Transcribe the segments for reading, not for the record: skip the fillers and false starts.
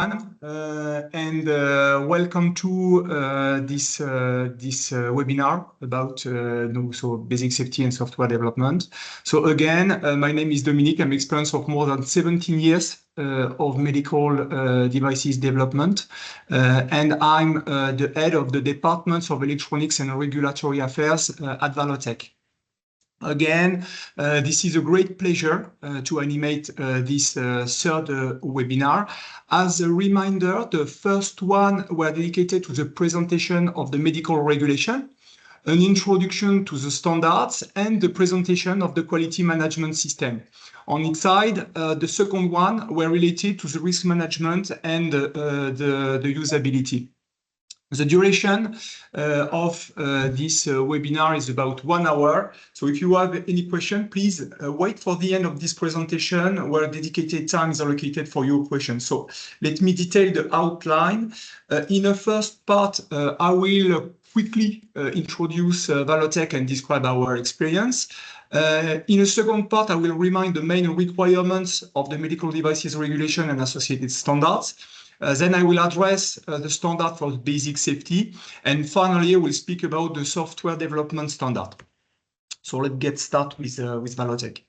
and welcome to this webinar about basic safety and software development. So again, my name is Dominique. I'm experienced of more than 17 years of medical devices development, and I'm the head of the Department of Electronics and Regulatory Affairs at ValoTec. Again, this is a great pleasure to animate this third webinar. As a reminder, the first one were dedicated to the presentation of the medical regulation, an introduction to the standards, and the presentation of the quality management system. On its side, the second one were related to the risk management and the usability. The duration of this webinar is about 1 hour. So if you have any question, please wait for the end of this presentation where dedicated time is allocated for your questions. So let me detail the outline. In the first part, I will quickly introduce ValoTec and describe our experience. In the second part, I will remind the main requirements of the medical devices regulation and associated standards. Then I will address the standard for basic safety. And finally, I will speak about the software development standard. So let's get started with ValoTec.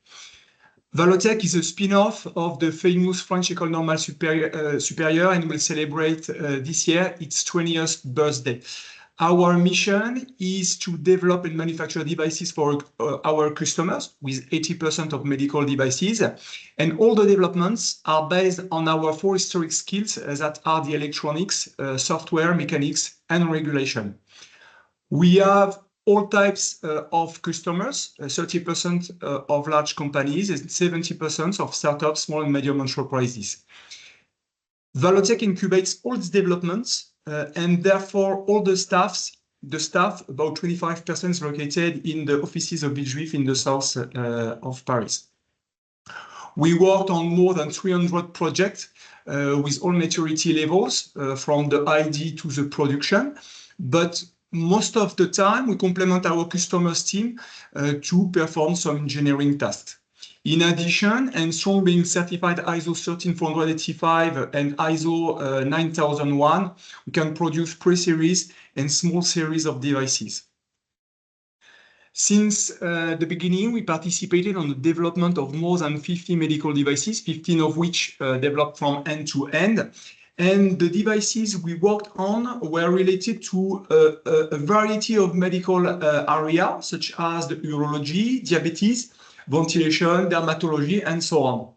ValoTec is a spin-off of the famous French École Normale Supérieure and will celebrate this year its 20th birthday. Our mission is to develop and manufacture devices for our customers with 80% of medical devices. And all the developments are based on our 4 historic skills that are the electronics, software, mechanics, and regulation. We have all types of customers, 30% of large companies and 70% of startups, small and medium enterprises. ValoTec incubates all these developments and therefore all the staff, about 25% is located in the offices of Villejuif in the south of Paris. We worked on more than 300 projects with all maturity levels from the ID to the production, but most of the time we complement our customers team to perform some engineering tasks. In addition, and strong being certified ISO 13485 and ISO 9001, we can produce pre-series and small series of devices. Since the beginning, we participated on the development of more than 50 medical devices, 15 of which developed from end to end. And the devices we worked on were related to a variety of medical areas, such as the urology, diabetes, ventilation, dermatology, and so on.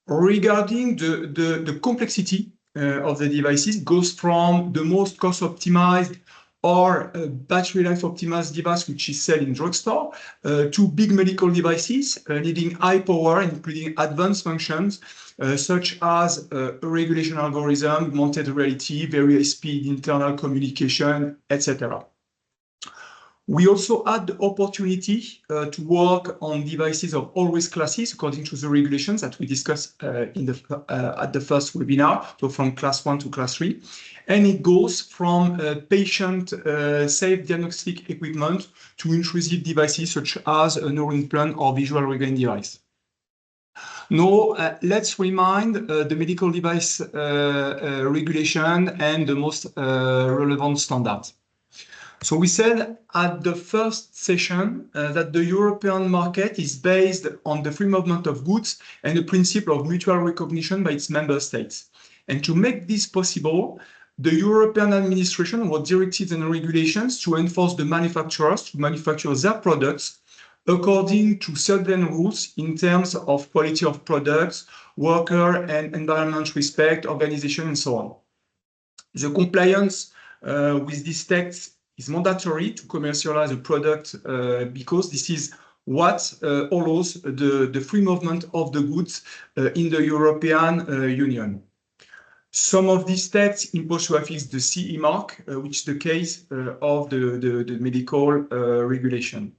Regarding the complexity of the devices, goes from the most cost optimized or battery life optimized device, which is sold in drugstore, to big medical devices needing high power, including advanced functions, such as regulation algorithm, augmented reality, very high speed internal communication, etc. We also had the opportunity to work on devices of all risk classes according to the regulations that we discussed at the first webinar, so from class 1 to class 3. And it goes from patient safe diagnostic equipment to intrusive devices such as a neural implant or visual recording device. Now, let's remind the medical device regulation and the most relevant standards. So we said at the first session that the European market is based on the free movement of goods and the principle of mutual recognition by its member states. And to make this possible, the European administration wrote directives and regulations to enforce the manufacturers to manufacture their products according to certain rules in terms of quality of products, worker and environment respect, organization, and so on. The compliance with these texts is mandatory to commercialize a product because this is what allows the free movement of the goods in the European Union. Some of these texts impose to affix the CE mark, which is the case of the medical regulation.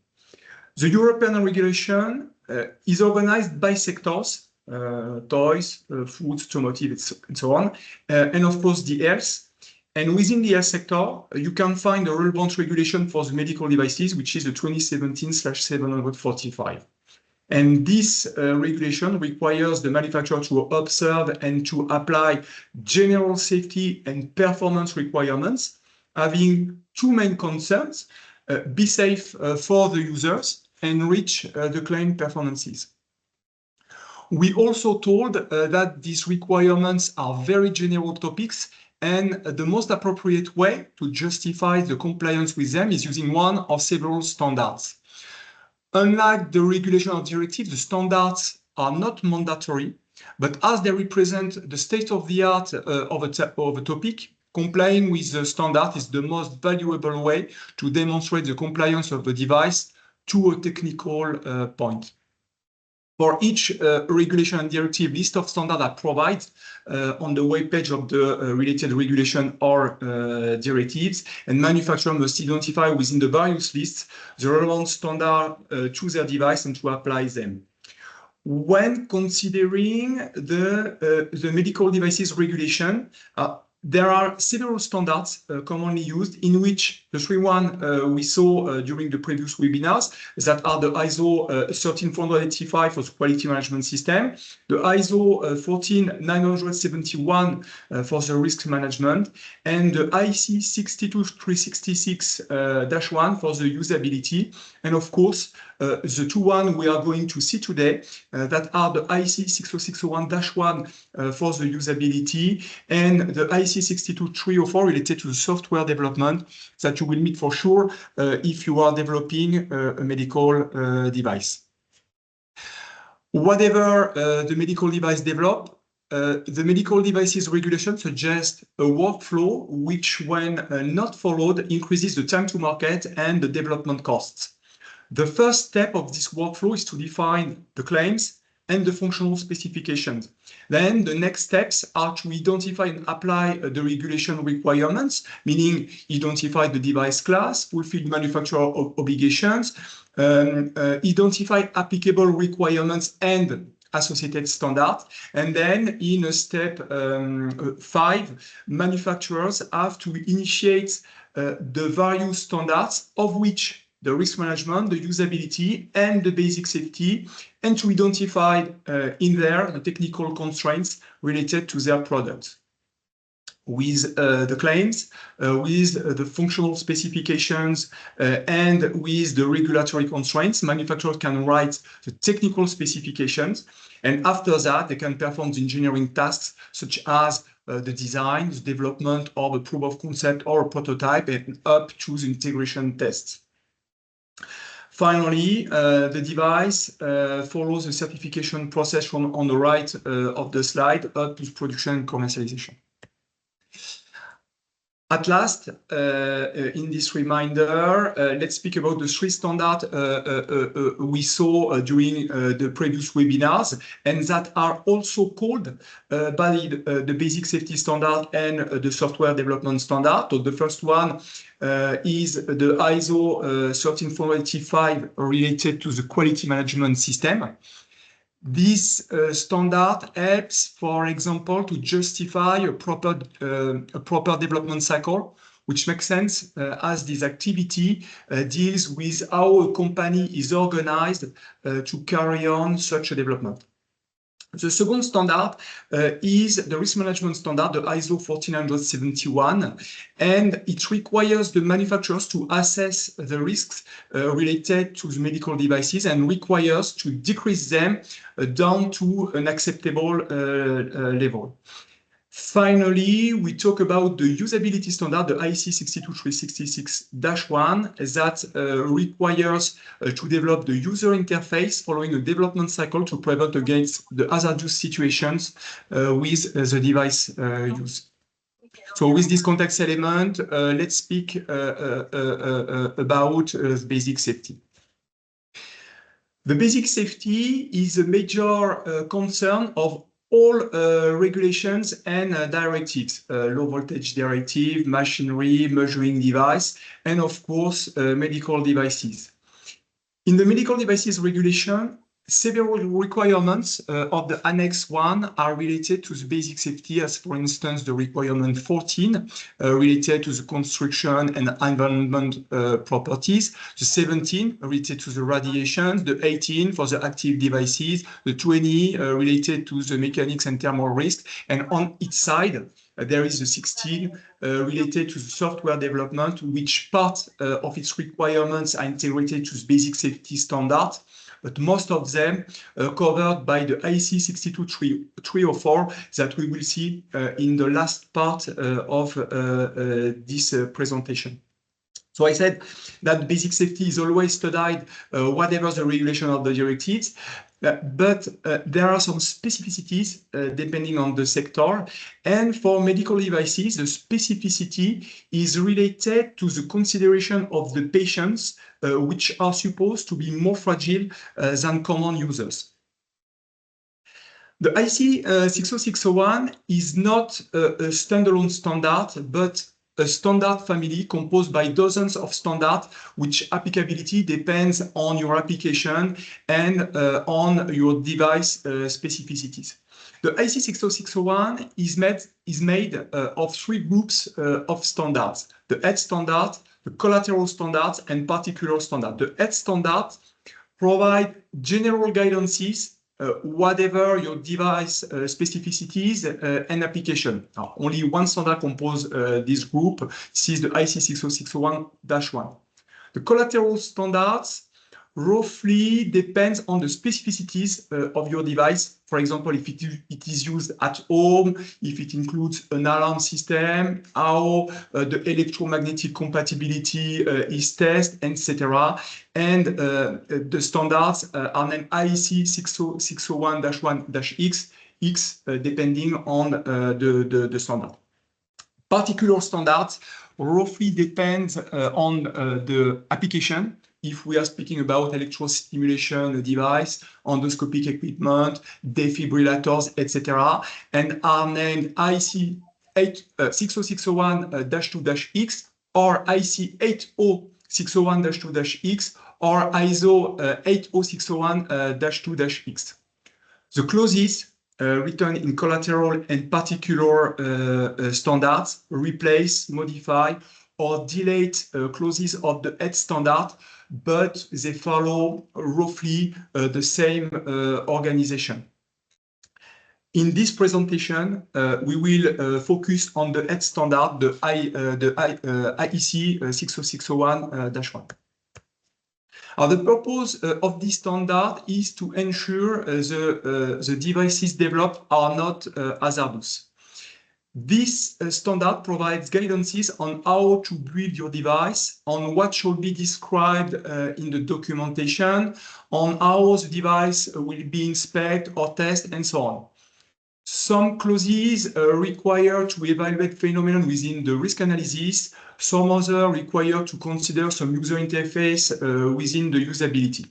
The European regulation is organized by sectors, toys, food, automotive, and so on, and of course the health. And within the health sector, you can find a relevant regulation for the medical devices, which is the 2017/745. And this regulation requires the manufacturer to observe and to apply general safety and performance requirements, having two main concerns: be safe for the users and reach the claimed performances. We also told that these requirements are very general topics, and the most appropriate way to justify the compliance with them is using one of several standards. Unlike the regulation or directive, the standards are not mandatory, but as they represent the state of the art of a topic, complying with the standard is the most valuable way to demonstrate the compliance of the device to a technical point. For each regulation and directive, list of standards are provided on the web page of the related regulation or directives, and manufacturers must identify within the various lists the relevant standard to their device and to apply them. When considering the medical devices regulation, there are several standards commonly used, in which the three we saw during the previous webinars that are the ISO 13485 for the quality management system, the ISO 14971 for the risk management, and the IC 62366-1 for the usability, and of course the two we are going to see today that are the IC 60601-1 for the usability, and the IC 62304 related to the software development that you will meet for sure if you are developing a medical device. Whatever the medical device develop, the medical devices regulation suggests a workflow which, when not followed, increases the time to market and the development costs. The first step of this workflow is to define the claims and the functional specifications. Then the next steps are to identify and apply the regulation requirements, meaning identify the device class, fulfill manufacturer obligations, identify applicable requirements and associated standards. And then in step 5, manufacturers have to initiate the various standards, of which the risk management, the usability, and the basic safety, and to identify in there the technical constraints related to their product. With the claims, with the functional specifications, and with the regulatory constraints, manufacturers can write the technical specifications, and after that, they can perform the engineering tasks such as the design, the development, or the proof of concept, or a prototype, and up to the integration tests. Finally, the device follows the certification process from on the right of the slide up to production and commercialization. At last, in this reminder, let's speak about the three standards we saw during the previous webinars, and that are also called by the basic safety standard and the software development standard. So the first one is the ISO 13485 related to the quality management system. This standard helps, for example, to justify a proper development cycle, which makes sense as this activity deals with how a company is organized to carry on such a development. The second standard is the risk management standard, the ISO 14971, and it requires the manufacturers to assess the risks related to the medical devices and requires to decrease them down to an acceptable level. Finally, we talk about the usability standard, the IC 62366-1, that requires to develop the user interface following a development cycle to prevent against the hazardous situations with the device use. So with this context element, let's speak about basic safety. The basic safety is a major concern of all regulations and directives, low voltage directive, machinery, measuring device, and of course, medical devices. In the medical devices regulation, Several requirements of the Annex 1 are related to the basic safety, as for instance, the requirement 14 related to the construction and environment properties, the 17 related to the radiation, the 18 for the active devices, the 20 related to the mechanics and thermal risk, and on each side, there is a 16 related to the software development, which part of its requirements are integrated to the basic safety standard, but most of them covered by the IEC 62304 that we will see in the last part of this presentation. So I said that basic safety is always studied, whatever the regulation of the directives, but there are some specificities depending on the sector. And for medical devices, the specificity is related to the consideration of the patients, which are supposed to be more fragile than common users. The IEC 60601 is not a standalone standard, but a standard family composed by dozens of standards, which applicability depends on your application and on your device specificities. The IEC 60601 is made of three groups of standards: the head standard, the collateral standards, and particular standard. The head standard provide general guidances whatever your device specificities and application. Now, only one standard composes this group. This is the IEC 60601-1. The collateral standards roughly depends on the specificities of your device. For example, if it is used at home, if it includes an alarm system, how the electromagnetic compatibility is tested, etc. And the standards are named IEC 601-1-X, depending on the standard. Particular standards roughly depends on the application. If we are speaking about electrostimulation device, endoscopic equipment, defibrillators, etc., and are named IEC 60601-2-X or IEC 80601-2-X or ISO 80601-2-X. The clauses written in collateral and particular standards replace, modify, or delete clauses of the head standard, but they follow roughly the same organization. In this presentation, we will focus on the head standard, the IEC 60601-1. The purpose of this standard is to ensure the devices developed are not hazardous. This standard provides guidances on how to build your device, on what should be described in the documentation, on how the device will be inspected or tested, and so on. Some clauses require to evaluate phenomenon within the risk analysis. Some others require to consider some user interface within the usability.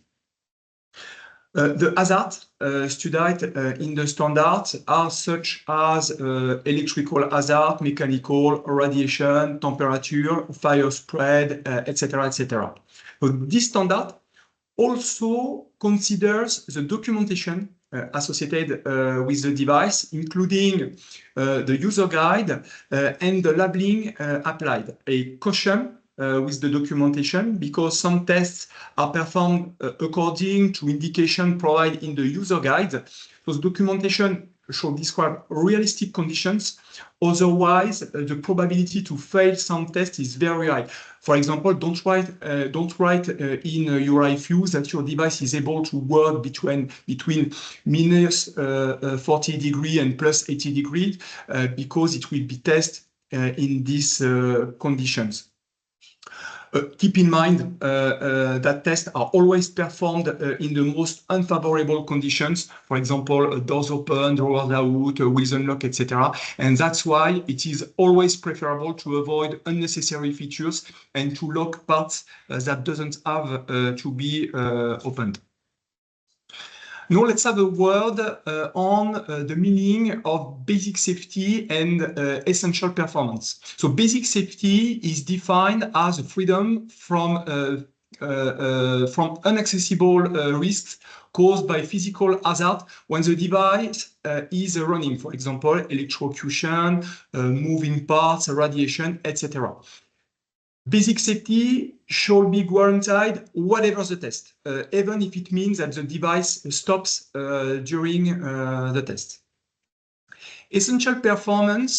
The hazards studied in the standards are such as electrical hazard, mechanical, radiation, temperature, fire spread, etc., etc. So this standard also considers the documentation associated with the device, including the user guide and the labeling applied. A caution with the documentation, because some tests are performed according to indication provided in the user guide. So the documentation should describe realistic conditions. Otherwise, the probability to fail some test is very high. For example, don't write in your IFUs that your device is able to work between minus 40 degrees and plus 80 degrees because it will be tested in these conditions. Keep in mind that tests are always performed in the most unfavorable conditions. For example, doors open, drawers out, wheels unlock, etc. And that's why it is always preferable to avoid unnecessary features and to lock parts that doesn't have to be opened. Now let's have a word on the meaning of basic safety and essential performance. So basic safety is defined as a freedom from inaccessible risks caused by physical hazard when the device is running, for example, electrocution, moving parts, radiation, etc. Basic safety should be guaranteed whatever the test, even if it means that the device stops during the test. Essential performance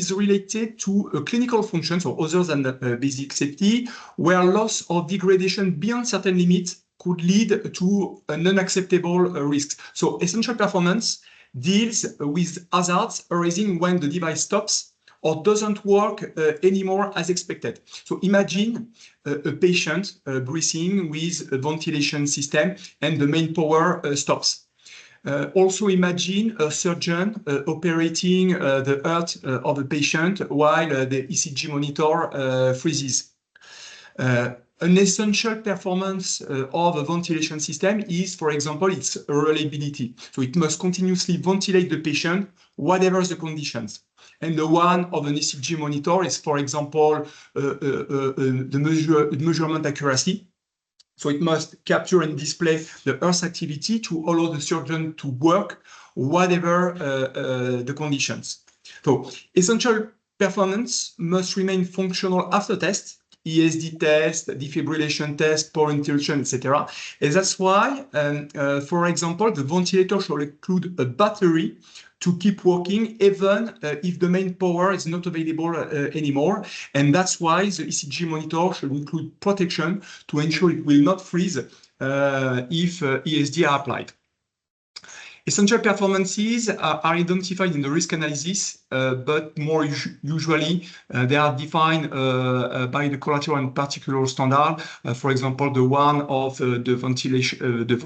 is related to clinical functions or other than basic safety, where loss or degradation beyond certain limits could lead to an unacceptable risk. So essential performance deals with hazards arising when the device stops or doesn't work anymore as expected. So imagine a patient breathing with a ventilation system and the main power stops. Also imagine a surgeon operating the heart of a patient while the ECG monitor freezes. An essential performance of a ventilation system is, for example, its reliability. So it must continuously ventilate the patient, whatever the conditions. And the one of an ECG monitor is, for example, the measurement accuracy. So it must capture and display the Earth's activity to allow the surgeon to work whatever the conditions. So essential performance must remain functional after test, ESD test, defibrillation test, power interruption, etc. And that's why, for example, the ventilator should include a battery to keep working even if the main power is not available anymore. And that's why the ECG monitor should include protection to ensure it will not freeze if ESD are applied. Essential performances are identified in the risk analysis, but more usually they are defined by the collateral and particular standard. For example, the one of the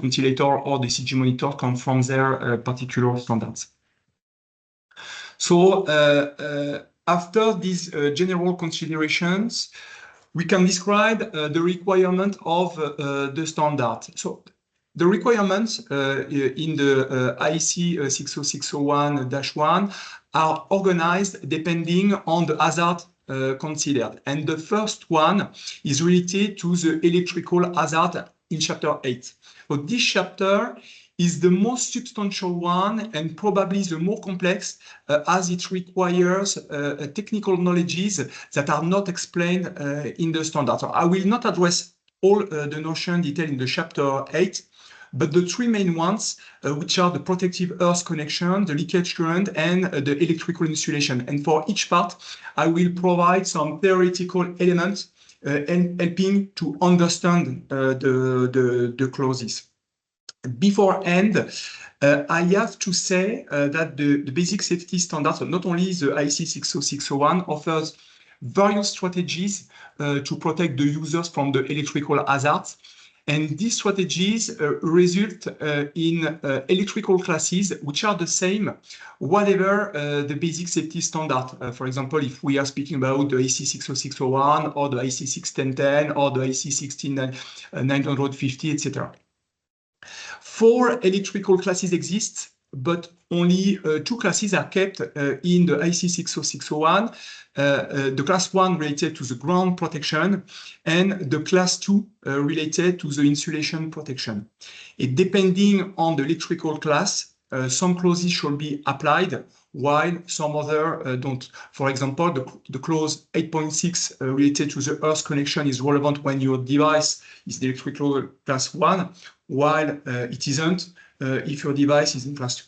ventilator or the ECG monitor come from their particular standards. So after these general considerations, we can describe the requirement of the standard. So the requirements in the IEC 60601-1 are organized depending on the hazard considered. And the first one is related to the electrical hazard in chapter 8. So this chapter is the most substantial one and probably the more complex as it requires technical knowledges that are not explained in the standard. So I will not address all the notion detailed in the chapter 8, but the three main ones, which are the protective earth connection, the leakage current, and the electrical insulation. And for each part, I will provide some theoretical elements and helping to understand the clauses. Beforehand, I have to say that the basic safety standards, so not only the IEC 60601, offers various strategies to protect the users from the electrical hazards. And these strategies result in electrical classes which are the same, whatever the basic safety standard. For example, if we are speaking about the IEC 60601 or the IEC 61010 or the IEC 16950, etc. 4 electrical classes exist, but only 2 classes are kept in the IEC 60601. The class 1 related to the ground protection and the class 2 related to the insulation protection. Depending on the electrical class, some clauses should be applied while some other don't. For example, the clause 8.6 related to the earth connection is relevant when your device is the electrical class 1, while it isn't if your device is in class 2.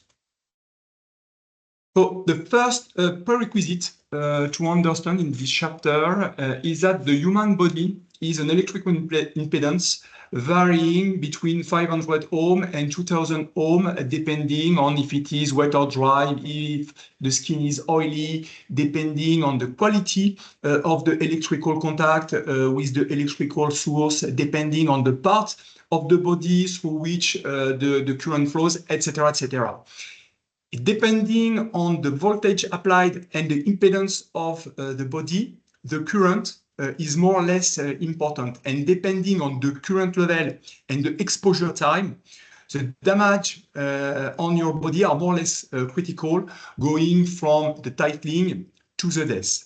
So the first prerequisite to understand in this chapter is that the human body is an electrical impedance varying between 500 ohm and 2000 ohm, depending on if it is wet or dry, if the skin is oily, depending on the quality of the electrical contact with the electrical source, depending on the part of the body through which the current flows, etc., etc. Depending on the voltage applied and the impedance of the body, the current is more or less important. And depending on the current level and the exposure time, the damage on your body are more or less critical, going from the tightening to the death.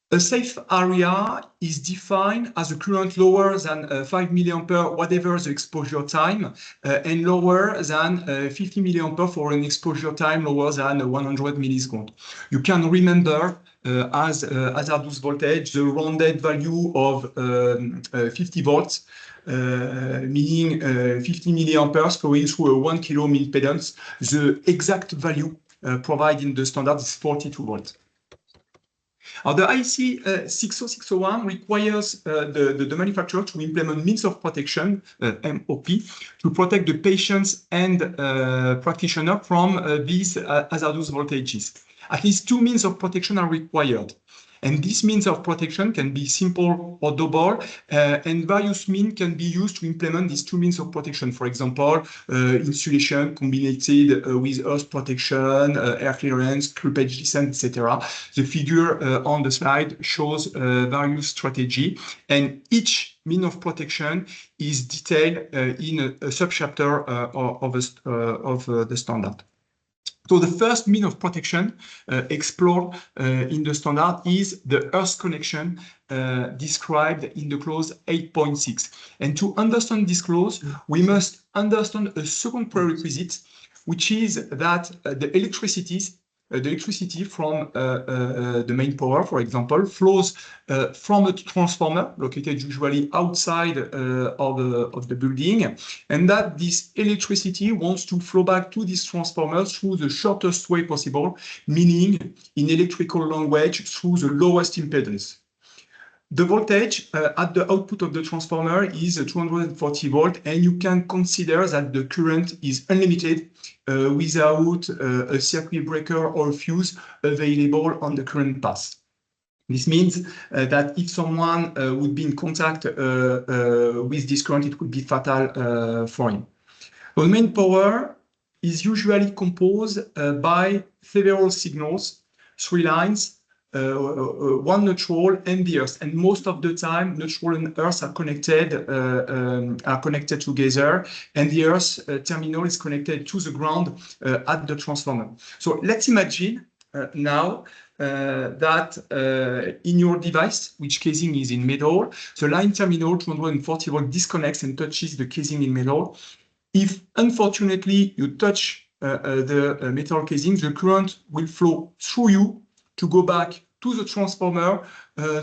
A safe area is defined as a current lower than 5 milliampere, whatever the exposure time, and lower than 50 milliampere for an exposure time lower than 100 milliseconds. You can remember as hazardous voltage the rounded value of 50 volts, meaning 50 milliamperes flowing through a 1 kilo impedance. The exact value provided in the standard is 42 volts. Now, the IC 60601 requires the manufacturer to implement means of protection, MOP, to protect the patients and practitioner from these hazardous voltages. At least two means of protection are required. And this means of protection can be simple or double, and various means can be used to implement these two means of protection. For example, insulation combined with earth protection, air clearance, clippage descent, etc. The figure on the slide shows various strategy, and each mean of protection is detailed in a subchapter of the standard. So the first mean of protection explored in the standard is the earth connection described in the clause 8.6. And to understand this clause, we must understand a second prerequisite, which is that the electricity from the main power, for example, flows from a transformer located usually outside of the building, and that this electricity wants to flow back to this transformer through the shortest way possible, meaning in electrical language, through the lowest impedance. The voltage at the output of the transformer is 240 volt, and you can consider that the current is unlimited without a circuit breaker or fuse available on the current path. This means that if someone would be in contact with this current, it could be fatal for him. The main power is usually composed by several signals, 3 lines, one neutral and the earth, and most of the time neutral and earth are connected together, and the earth terminal is connected to the ground at the transformer. So let's imagine now that in your device, which casing is in metal, the line terminal 240 volt disconnects and touches the casing in metal. If unfortunately you touch the metal casing, the current will flow through you to go back to the transformer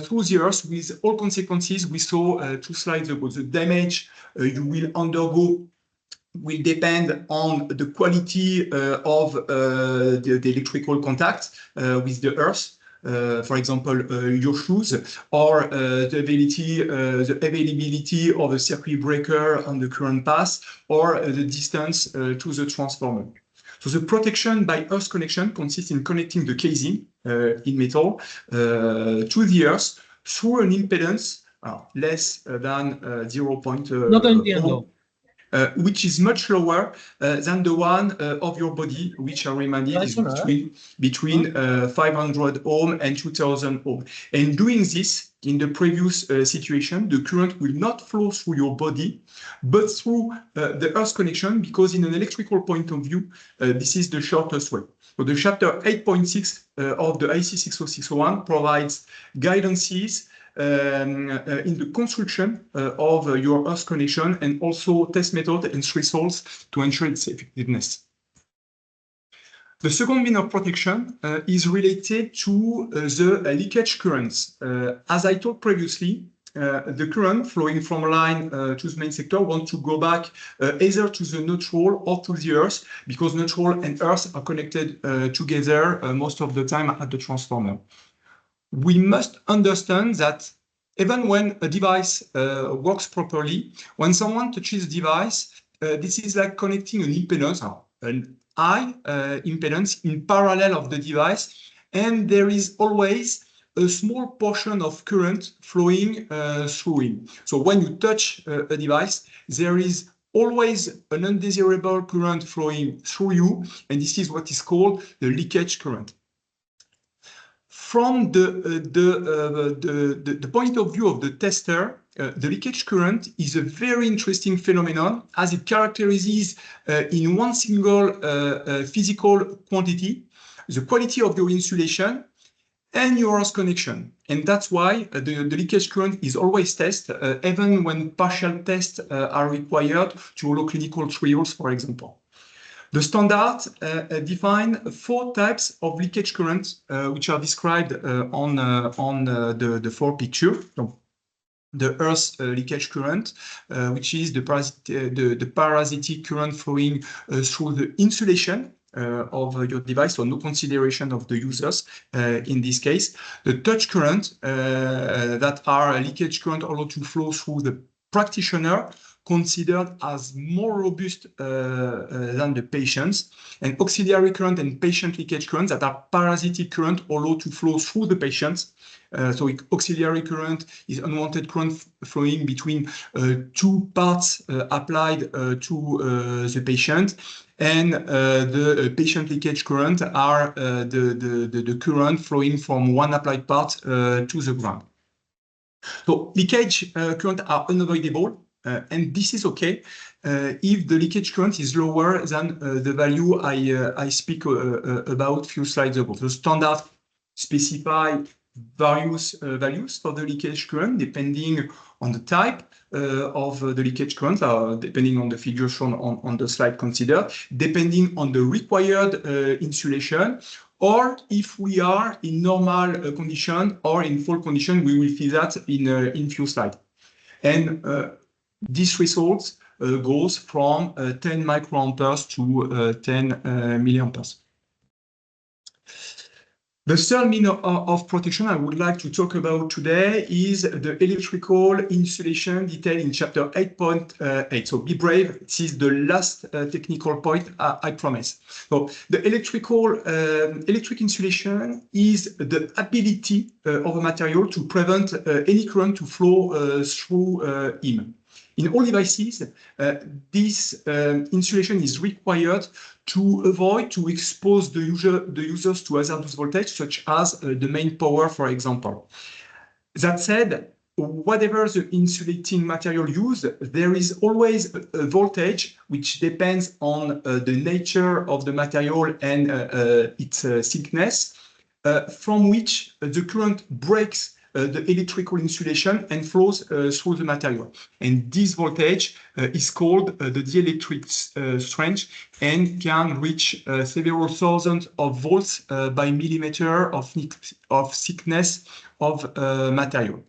through the earth, with all consequences we saw 2 slides ago. The damage you will undergo will depend on the quality of the electrical contact with the earth. For example, your shoes, or the availability of a circuit breaker on the current path, or the distance to the transformer. So the protection by earth connection consists in connecting the casing in metal to the earth through an impedance less than 0.1, which is much lower than the one of your body, which I reminded is between 500 ohm and 2000 ohm. And doing this, in the previous situation, the current will not flow through your body, but through the earth connection, because in an electrical point of view, this is the shortest way. So the chapter 8.6 of the IC 60601 provides guidances in the construction of your earth connection, and also test method and thresholds to ensure its effectiveness. The second mean of protection is related to the leakage currents. As I told previously, the current flowing from a line to the main sector wants to go back either to the neutral or to the earth, because neutral and earth are connected together most of the time at the transformer. We must understand that even when a device works properly, when someone touches the device, this is like connecting an impedance, an high impedance in parallel of the device, and there is always a small portion of current flowing through it. So when you touch a device, there is always an undesirable current flowing through you, and this is what is called the leakage current. From the point of view of the tester, the leakage current is a very interesting phenomenon, as it characterizes in one single physical quantity the quality of your insulation and your host connection. And that's why the leakage current is always tested, even when partial tests are required to allow clinical trials, for example. The standard define 4 types of leakage currents, which are described on the 4 pictures. So, the earth leakage current, which is the parasitic current flowing through the insulation of your device, so no consideration of the users in this case. The touch current that are leakage current allowed to flow through the practitioner, considered as more robust than the patients, and auxiliary current and patient leakage currents that are parasitic current allowed to flow through the patients. So auxiliary current is unwanted current flowing between 2 parts applied to the patient, and the patient leakage current are the current flowing from one applied part to the ground. So leakage current are unavoidable, and this is okay if the leakage current is lower than the value I speak about a few slides ago. The standard specify various values for the leakage current depending on the type of the leakage current, depending on the figure shown on the slide considered, depending on the required insulation, or if we are in normal condition or in fault condition, we will see that in few slides. And this result goes from 10 microamperes to 10 milliamperes. The third means of protection I would like to talk about today is the electrical insulation detailed in chapter 8.8. So be brave, this is the last technical point I promise. So the electric insulation is the ability of a material to prevent any current to flow through him. In all devices, this insulation is required to avoid to expose the users to hazardous voltage, such as the main power, for example. That said, whatever the insulating material used, there is always a voltage which depends on the nature of the material and its thickness, from which the current breaks the electrical insulation and flows through the material. And this voltage is called the dielectric strength and can reach several thousands of volts by millimeter of thickness of material.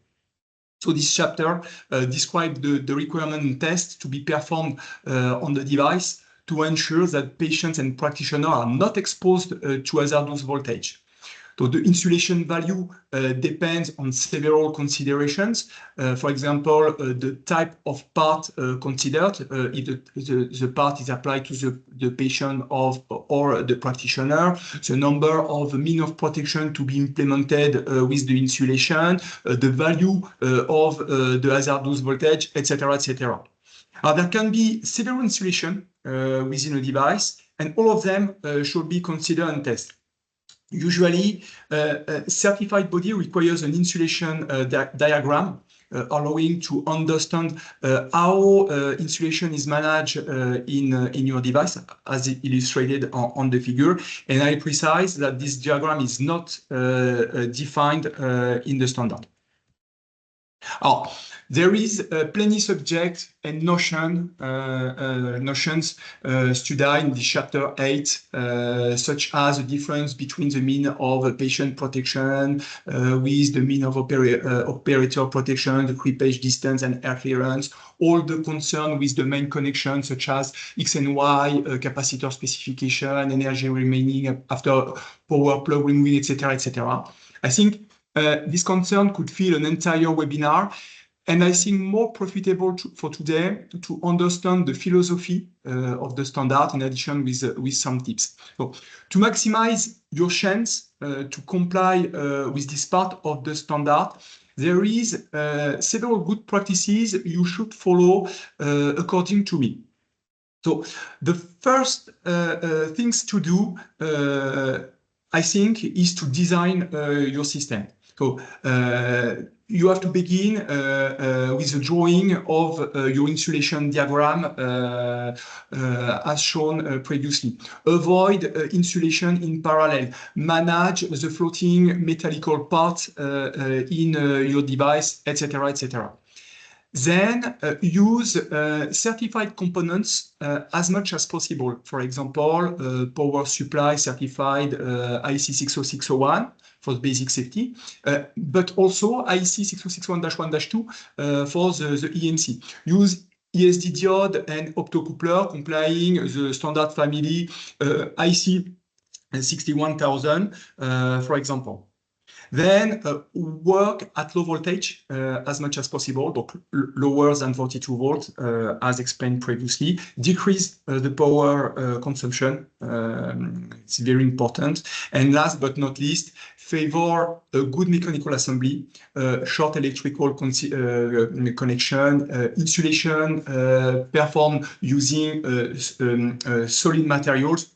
So this chapter describes the requirement and test to be performed on the device to ensure that patients and practitioners are not exposed to hazardous voltage. So the insulation value depends on several considerations. For example, the type of part considered, if the part is applied to the patient or the practitioner, the number of means of protection to be implemented with the insulation, the value of the hazardous voltage, etc., etc. There can be several insulation within a device, and all of them should be considered and tested. Usually, a certified body requires an insulation diagram allowing to understand how insulation is managed in your device, as illustrated on the figure. And I precise that this diagram is not defined in the standard. There is plenty subject and notions studied in the chapter 8, such as the difference between the mean of patient protection with the mean of operator protection, the equipage distance and air clearance, all the concern with the main connection, such as X and Y, capacitor specification, energy remaining after power plug removing, etc., etc. I think this concern could fill an entire webinar, and I think more profitable for today to understand the philosophy of the standard in addition with some tips. So to maximize your chance to comply with this part of the standard, there is several good practices you should follow according to me. So the first things to do I think, is to design your system. So you have to begin with a drawing of your insulation diagram as shown previously. Avoid insulation in parallel. Manage the floating metallical parts in your device, etc., etc. Then use certified components as much as possible. For example, power supply certified IEC 60601 for the basic safety, but also IEC 60661-1-2 for the EMC. Use ESD diode and optocoupler complying the standard family IEC 61000, for example. Then work at low voltage as much as possible, but lower than 42 volts, as explained previously. Decrease the power consumption. It's very important. And last but not least, favor a good mechanical assembly, short electrical connection, insulation performed using solid materials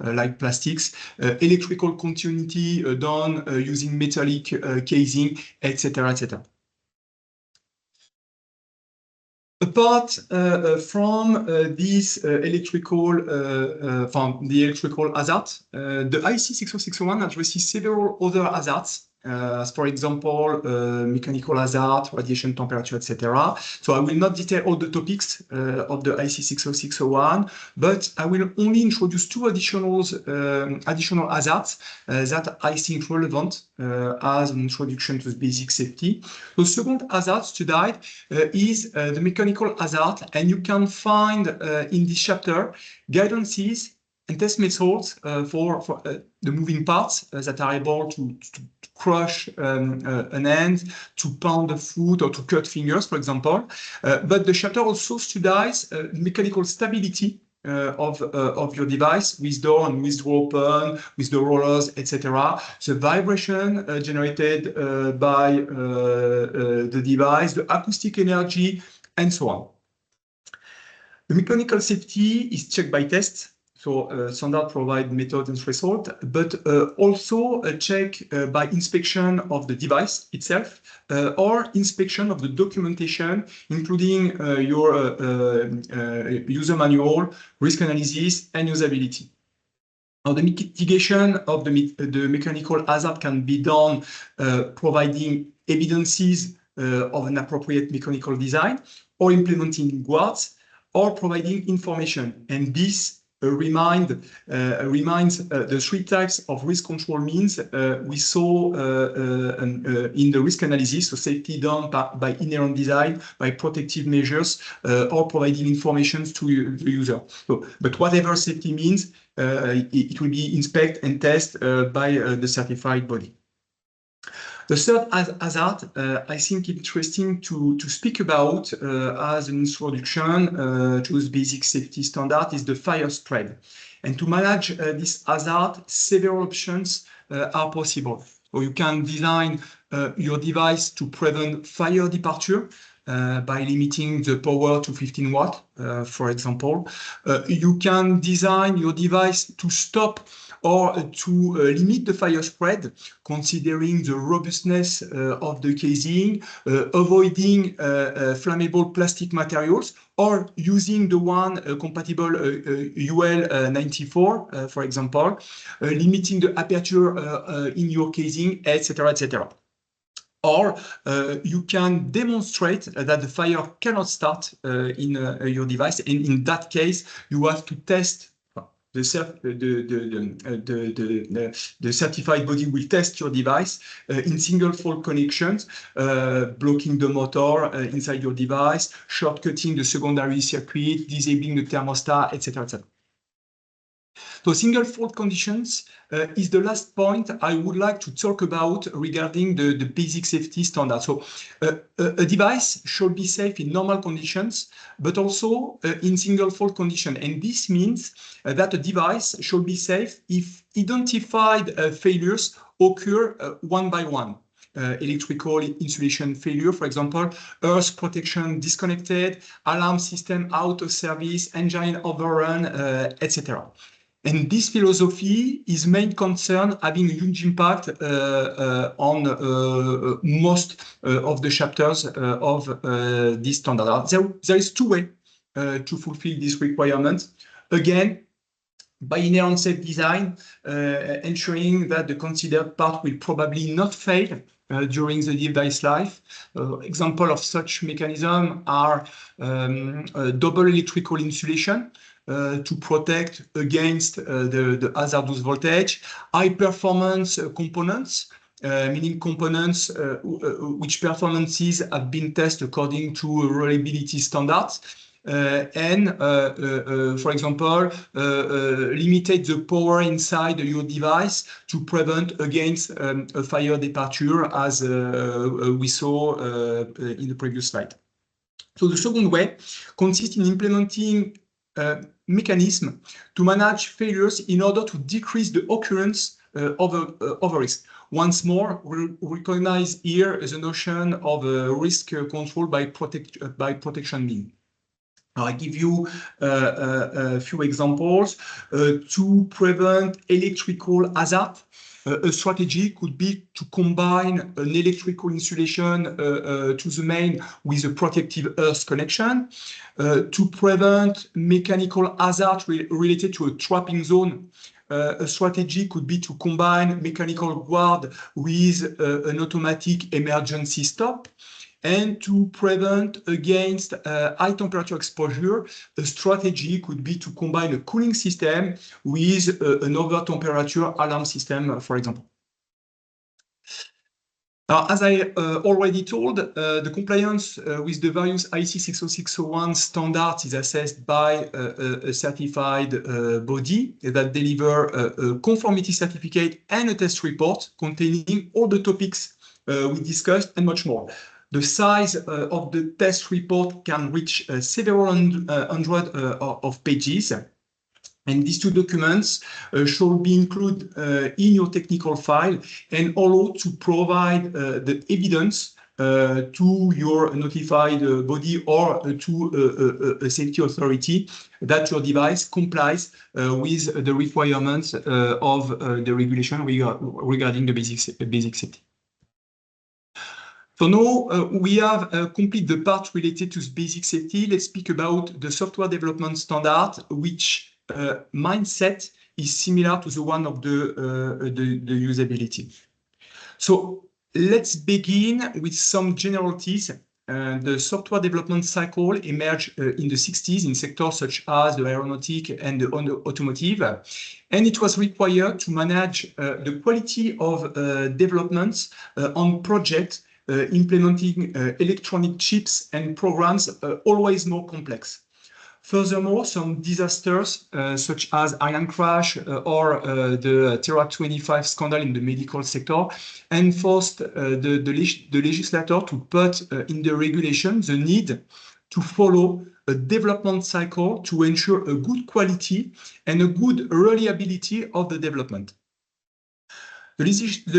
like plastics, electrical continuity done using metallic casing, etc., etc. Apart from these from the electrical hazards, the IEC 60601 addresses several other hazards, as for example, mechanical hazard, radiation temperature, etc. So I will not detail all the topics of the IEC 60601, but I will only introduce two additional hazards that I think relevant as an introduction to the basic safety. The second hazard studied is the mechanical hazard, and you can find in this chapter guidances and test methods for the moving parts that are able to crush an hand, to pound the foot, or to cut fingers, for example. But the chapter also studies mechanical stability of your device, with door and withdraw open, with the rollers, etc. The vibration generated by the device, the acoustic energy, and so on. The mechanical safety is checked by tests. So standard provide method and threshold, but also a check by inspection of the device itself or inspection of the documentation, including your user manual, risk analysis, and usability. Now, the mitigation of the mechanical hazard can be done providing evidences of an appropriate mechanical design, or implementing guards, or providing information. And this reminds the three types of risk control means we saw in the risk analysis, so safety done by inherent design, by protective measures, or providing information to the user. So, but whatever safety means, it will be inspected and tested by the certified body. The third hazard, I think interesting to speak about as an introduction to the basic safety standard, is the fire spread. And to manage this hazard, several options are possible. So you can design your device to prevent fire departure by limiting the power to 15 watts, for example. You can design your device to stop or to limit the fire spread, considering the robustness of the casing, avoiding flammable plastic materials, or using the one compatible UL 94, for example, limiting the aperture in your casing, etc., etc. Or you can demonstrate that the fire cannot start in your device, and in that case, you have to test. The certified body will test your device in single fault connections, blocking the motor inside your device, shortcutting the secondary circuit, disabling the thermostat, etc., etc. So single fault conditions is the last point I would like to talk about regarding the basic safety standard. So a device should be safe in normal conditions, but also in single fault condition. And this means that a device should be safe if identified failures occur one by one. Electrical insulation failure, for example, earth protection disconnected, alarm system out of service, engine overrun, etc. And this philosophy is main concern having a huge impact on most of the chapters of this standard. There is two ways to fulfill this requirement. Again, by inherent safe design, ensuring that the considered part will probably not fail during the device life. Example of such mechanism are double electrical insulation to protect against the hazardous voltage, high performance components, meaning components which performances have been tested according to reliability standards. For example, limited the power inside your device to prevent against a fire departure, as we saw in the previous slide. So the second way consists in implementing mechanism to manage failures in order to decrease the occurrence of a risk. Once more, we recognize here the notion of risk control by protection means. I give you a few examples. To prevent electrical hazard, a strategy could be to combine an electrical insulation to the main with a protective earth connection. To prevent mechanical hazard related to a trapping zone, a strategy could be to combine mechanical guard with an automatic emergency stop. And to prevent against high temperature exposure, a strategy could be to combine a cooling system with an over temperature alarm system, for example. Now, as I already told, the compliance with the various IEC 60601 standards is assessed by a certified body that deliver a conformity certificate and a test report containing all the topics we discussed and much more. The size of the test report can reach several hundred of pages. And these two documents should be included in your technical file and allow to provide the evidence to your notified body or to a safety authority that your device complies with the requirements of the regulation regarding the basic safety. So now we have completed the part related to basic safety. Let's speak about the software development standard, which mindset is similar to the one of the usability. So let's begin with some generalities. The software development cycle emerged in the 60s in sectors such as the aeronautic and the automotive. And it was required to manage the quality of developments on projects implementing electronic chips and programs always more complex. Furthermore, some disasters such as Ariane crash or the Terra 25 scandal in the medical sector enforced the legislator to put in the regulation the need to follow a development cycle to ensure a good quality and a good reliability of the development. The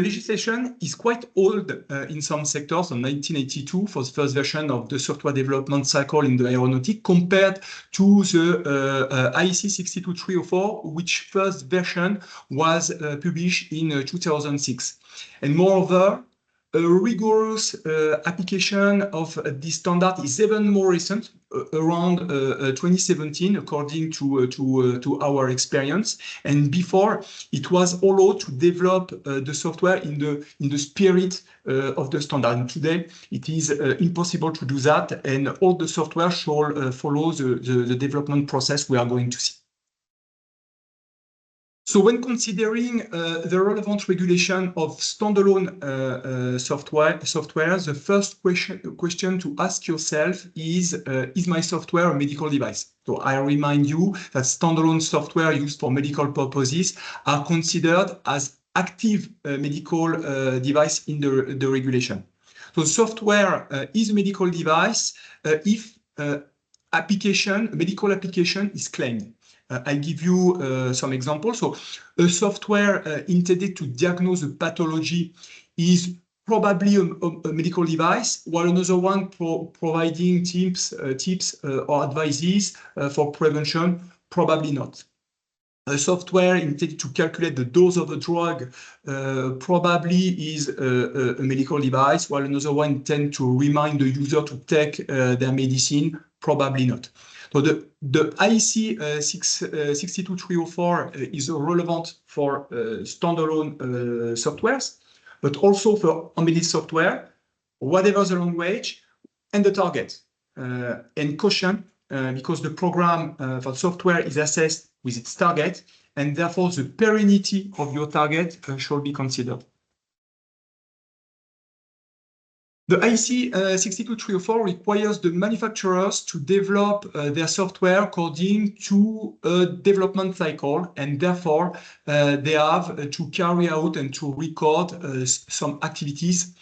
legislation is quite old in some sectors, from 1982 for the first version of the software development cycle in the aeronautic, compared to the IEC 62304, which first version was published in 2006. And moreover, a rigorous application of this standard is even more recent, around 2017, according to our experience. And before, it was allowed to develop the software in the spirit of the standard. And today, it is impossible to do that, and all the software shall follow the development process we are going to see. So when considering the relevant regulation of standalone software, the first question to ask yourself is my software a medical device? So I remind you that standalone software used for medical purposes are considered as active medical device in the regulation. So software is a medical device if medical application is claimed. I'll give you some examples. So a software intended to diagnose a pathology is probably a medical device, while another one providing tips or advices for prevention, probably not. A software intended to calculate the dose of a drug probably is a medical device, while another one intended to remind the user to take their medicine, probably not. So the IEC 62304 is relevant for standalone softwares, but also for embedded software, whatever the language, and the target. And caution, because the program for software is assessed with its target, and therefore the perennity of your target should be considered. The IEC 62304 requires the manufacturers to develop their software according to a development cycle, and therefore they have to carry out and to record some activities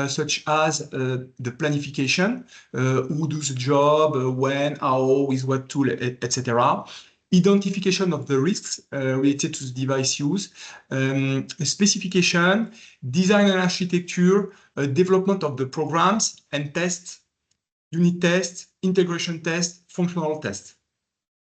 such as the planification, who does the job, when, how, with what tool, etc. Identification of the risks related to the device use, specification, design and architecture, development of the programs and tests, unit tests, integration tests, functional tests.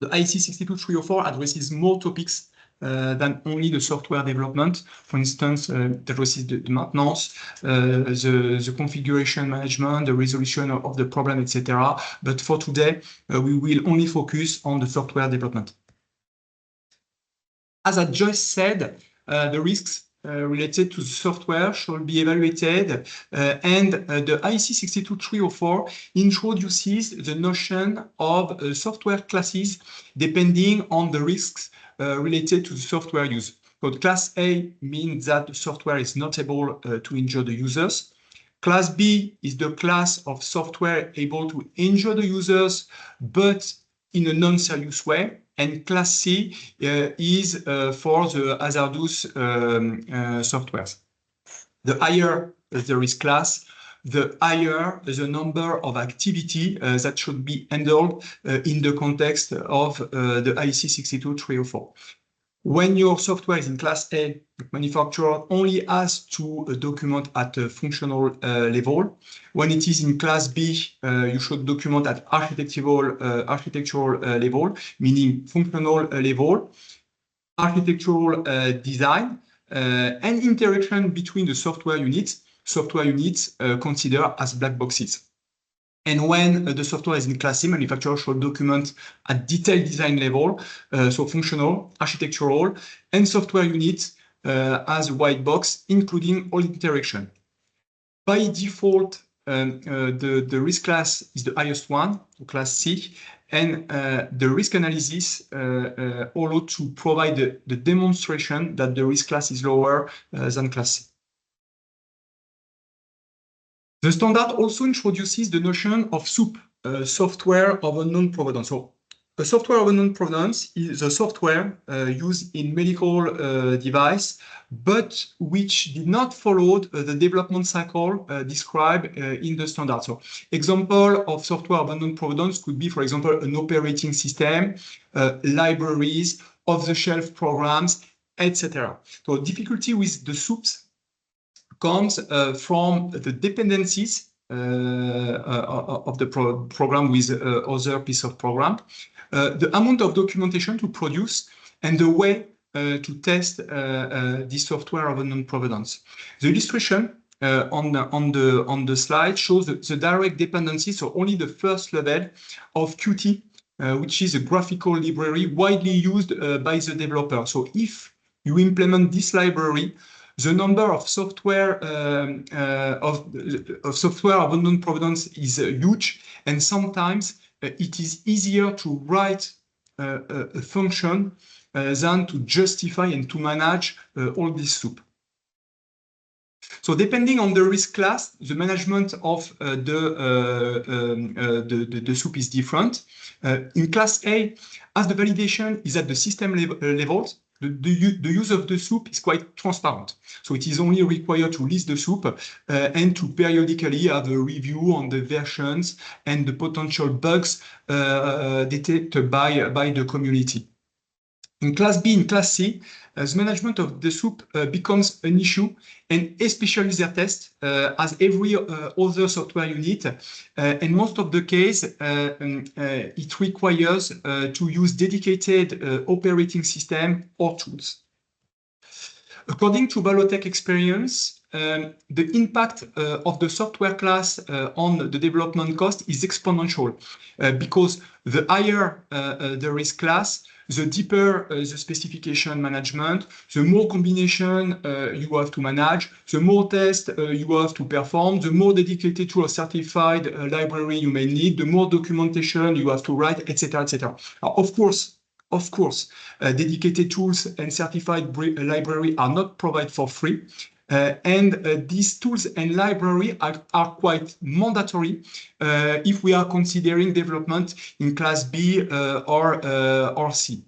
The IEC 62304 addresses more topics than only the software development. For instance, it addresses the maintenance, the configuration management, the resolution of the problem, etc. But for today, we will only focus on the software development. As I just said, the risks related to the software should be evaluated, and the IEC 62304 introduces the notion of software classes depending on the risks related to the software use. So class A means that the software is not able to injure the users. Class B is the class of software able to injure the users, but in a non-serious way. And class C is for the hazardous softwares. The higher the risk class, the higher the number of activity that should be handled in the context of the IEC 62304. When your software is in class A, the manufacturer only has to document at a functional level. When it is in class B, you should document at architectural level, meaning functional level, architectural design, and interaction between the software units considered as black boxes. And when the software is in class C, manufacturer should document at detailed design level, so functional, architectural, and software units as a white box, including all interaction. By default, the risk class is the highest one, class C, and the risk analysis allowed to provide the demonstration that the risk class is lower than class C. The standard also introduces the notion of SOUP, software of unknown provenance. So, a software of unknown provenance is a software used in medical device, but which did not follow the development cycle described in the standard. So, example of software of unknown provenance could be, for example, an operating system, libraries, off-the-shelf programs, etc. So, difficulty with the SOUPs comes from the dependencies of the program with other piece of program, the amount of documentation to produce, and the way to test this software of unknown provenance. The illustration on the slide shows the direct dependency, so only the first level of Qt, which is a graphical library widely used by the developer. So if you implement this library, the number of software of software of unknown provenance is huge, and sometimes it is easier to write a function than to justify and to manage all this soup. So depending on the risk class, the management of the soup is different. In class A, as the validation is at the system levels, the use of the soup is quite transparent. So it is only required to list the soup and to periodically have a review on the versions and the potential bugs detected by the community. In Class B and Class C, the management of the soup becomes an issue, and especially their test, as every other software unit. And most of the case, it requires to use dedicated operating system or tools. According to ValoTec experience, the impact of the software class on the development cost is exponential because the higher the risk class, the deeper the specification management, the more combination you have to manage, the more tests you have to perform, the more dedicated to a certified library you may need, the more documentation you have to write, etc., etc. Of course, dedicated tools and certified library are not provided for free. These tools and library are quite mandatory if we are considering development in Class B or C.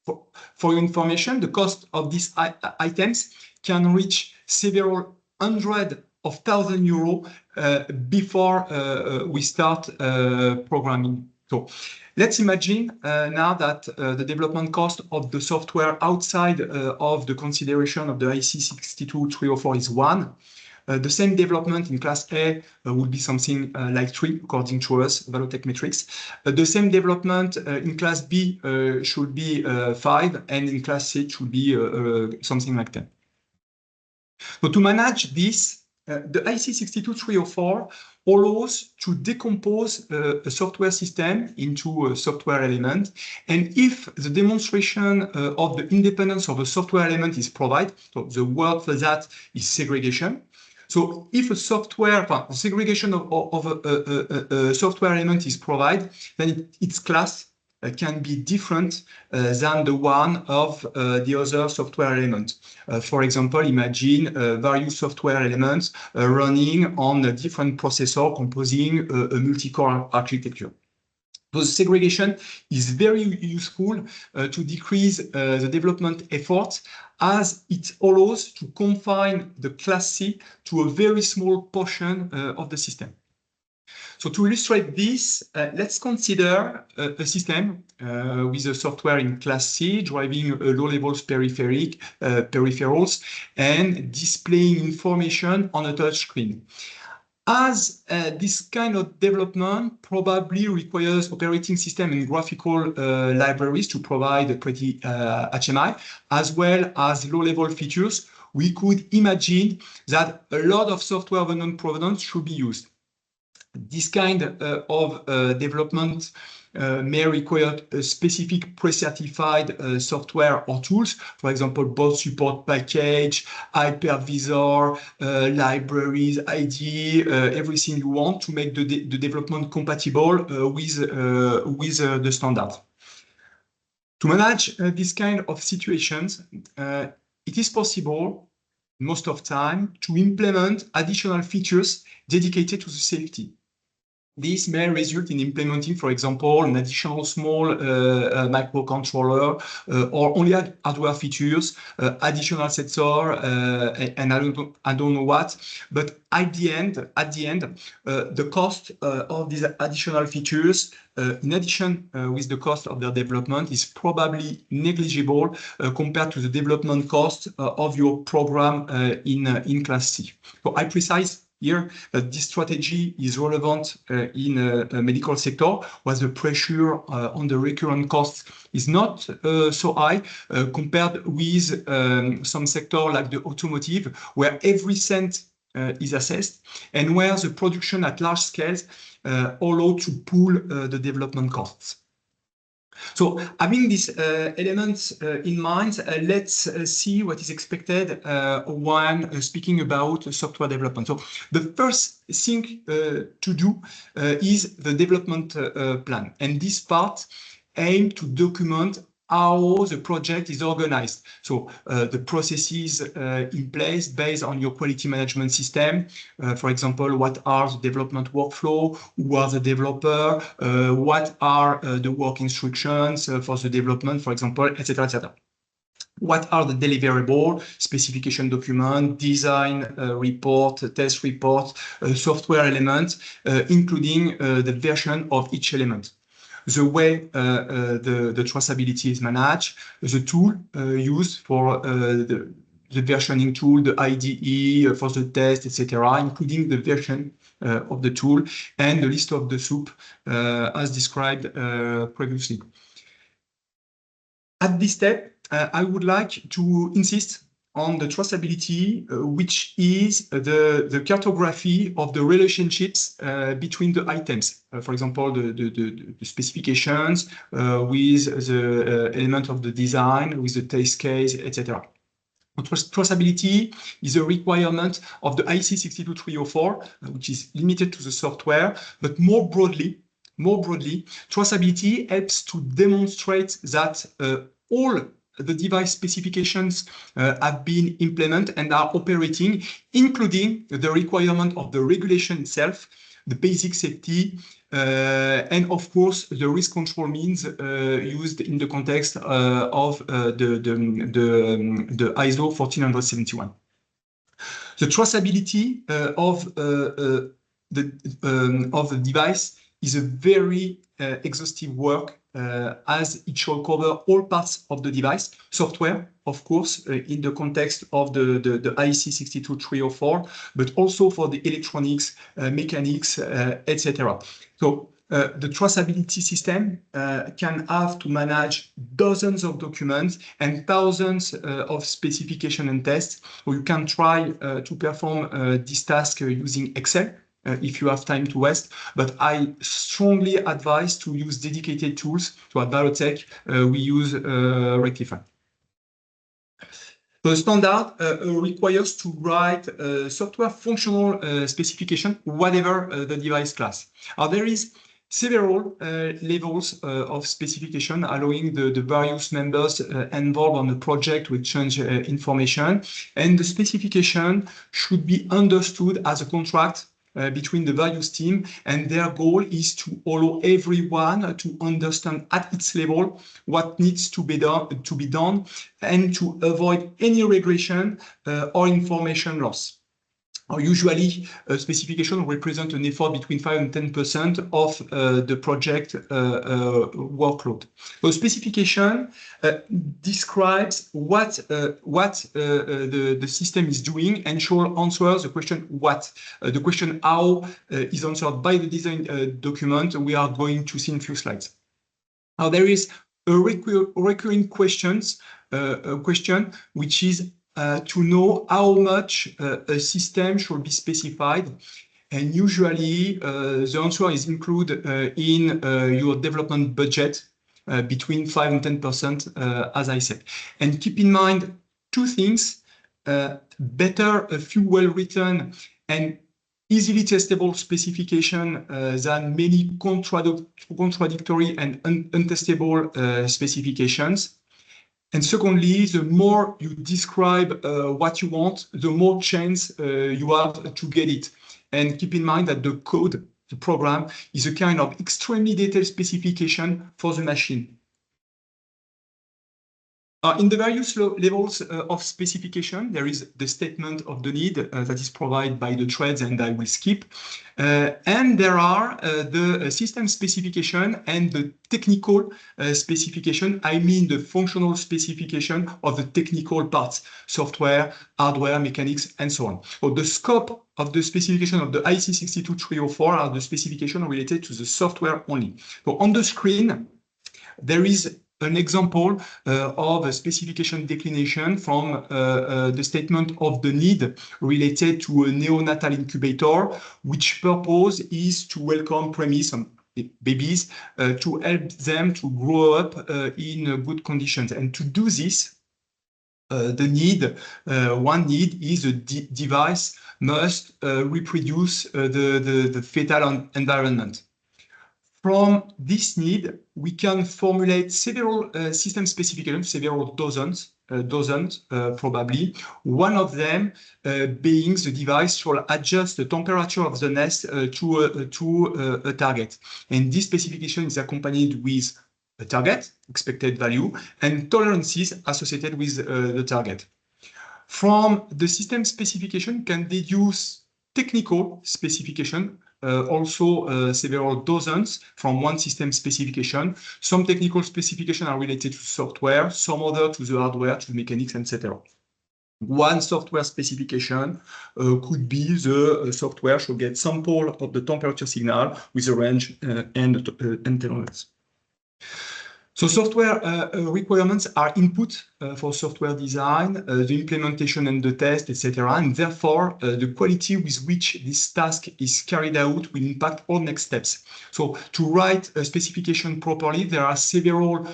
For your information, the cost of these items can reach several hundred of thousand euros before we start programming. So let's imagine now that the development cost of the software outside of the consideration of the IC 62304 is 1. The same development in Class A will be something like 3, according to us, ValoTec metrics. The same development in Class B should be 5, and in Class C should be something like 10. So to manage this, the IC 62304 allows to decompose a software system into a software element. And if the demonstration of the independence of a software element is provided, so the word for that is segregation. So if a software, segregation of a software element is provided, then its class can be different than the one of the other software element. For example, imagine various software elements running on a different processor composing a multi-core architecture. So the segregation is very useful to decrease the development effort, as it allows to confine the Class C to a very small portion of the system. So to illustrate this, let's consider a system with a software in Class C driving low-level peripherals and displaying information on a touch screen. As this kind of development probably requires operating system and graphical libraries to provide a pretty HMI, as well as low-level features, we could imagine that a lot of software of unknown provenance should be used. This kind of development may require a specific pre-certified software or tools, for example, both support package, hypervisor, libraries, IDE, everything you want to make the development compatible with the standard. To manage this kind of situations, it is possible most of the time to implement additional features dedicated to the safety. This may result in implementing, for example, an additional small microcontroller or only hardware features, additional sensor, and I don't know what. But at the end, the cost of these additional features, in addition with the cost of their development, is probably negligible compared to the development cost of your program in Class C. So I precise here that this strategy is relevant in a medical sector, where the pressure on the recurrent costs is not so high compared with some sector like the automotive, where every cent is assessed and where the production at large scales allow to pool the development costs. So having these elements in mind, let's see what is expected when speaking about software development. So the first thing to do is the development plan. And this part aims to document how the project is organized. So the processes in place based on your quality management system. For example, what are the development workflow, who are the developer, what are the work instructions for the development, for example, etc., etc. What are the deliverables, specification document, design report, test report, software elements, including the version of each element. the way the traceability is managed, the tool used for the versioning tool, the IDE for the test, etc., including the version of the tool and the list of the soup as described previously. At this step, I would like to insist on the traceability, which is the cartography of the relationships between the items. For example, the specifications with the element of the design, with the test case, etc. Traceability is a requirement of the IEC 62304, which is limited to the software, but more broadly, traceability helps to demonstrate that all the device specifications have been implemented and are operating, including the requirement of the regulation itself, the basic safety, and of course the risk control means used in the context of the ISO 14071. The traceability of the device is a very exhaustive work as it shall cover all parts of the device, software, of course, in the context of the IEC 62304, but also for the electronics, mechanics, etc. So the traceability system can have to manage dozens of documents and thousands of specification and tests. So you can try to perform this task using Excel if you have time to waste, but I strongly advise to use dedicated tools. So at ValoTec, we use Rectify. The standard requires to write software functional specification, whatever the device class. There is several levels of specification allowing the various members involved on the project to exchange information, and the specification should be understood as a contract between the various teams, and their goal is to allow everyone to understand at its level what needs to be done and to avoid any regression or information loss. Usually, a specification represents an effort between 5 and 10% of the project workload. So specification describes what the system is doing and shall answer the question what. The question how is answered by the design document we are going to see in a few slides. Now there is a recurring question, which is to know how much a system should be specified. And usually the answer is included in your development budget between 5 and 10%, as I said. And keep in mind two things: better a few well-written and easily testable specification than many contradictory and untestable specifications. And secondly, the more you describe what you want, the more chance you have to get it. And keep in mind that the code, the program, is a kind of extremely detailed specification for the machine. In the various levels of specification, there is the statement of the need that is provided by the threads, and I will skip. And there are the system specification and the technical specification. I mean the functional specification of the technical parts, software, hardware, mechanics, and so on. So the scope of the specification of the IEC 62304 are the specification related to the software only. So on the screen, there is an example of a specification declination from the statement of the need related to a neonatal incubator, which purpose is to welcome preemies, babies, to help them to grow up in good conditions. And to do this, one need is a device must reproduce the fetal environment. From this need, we can formulate several system specifications, several dozens probably. One of them being the device shall adjust the temperature of the nest to a target. And this specification is accompanied with a target, expected value, and tolerances associated with the target. From the system specification, can deduce technical specification also several dozens from one system specification. Some technical specifications are related to software, some other to the hardware, to mechanics, etc. One software specification could be the software should get sample of the temperature signal with a range and tolerance. So software requirements are input for software design, the implementation and the test, etc. And therefore, the quality with which this task is carried out will impact all next steps. So to write a specification properly, there are several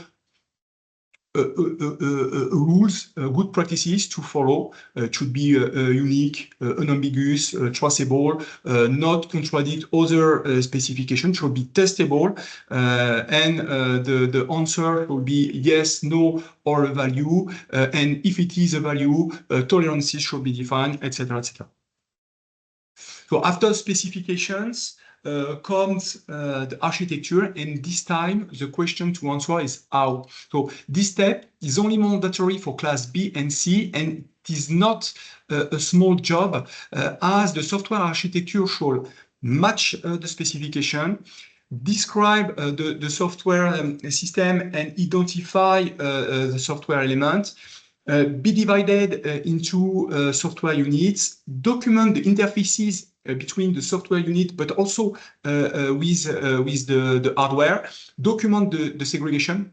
rules, good practices to follow. It should be unique, unambiguous, traceable, not contradict other specifications, should be testable, and the answer will be yes, no, or a value, and if it is a value, tolerances should be defined, etc., etc. So after specifications, comes the architecture, and this time the question to answer is how. So this step is only mandatory for class B and C, and it is not a small job, as the software architecture should match the specification, describe the software system, and identify the software element. Be divided into software units, document the interfaces between the software unit, but also with the hardware, document the segregation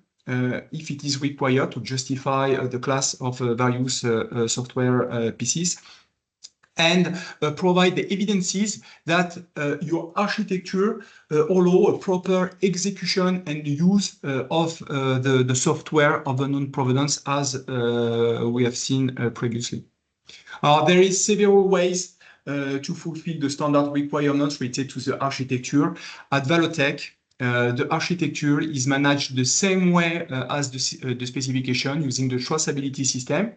if it is required to justify the class of various software pieces, and provide the evidences that your architecture allow a proper execution and use of the software of the non-provenance, as we have seen previously. There is several ways to fulfill the standard requirements related to the architecture. At ValoTec, the architecture is managed the same way as the specification, using the traceability system,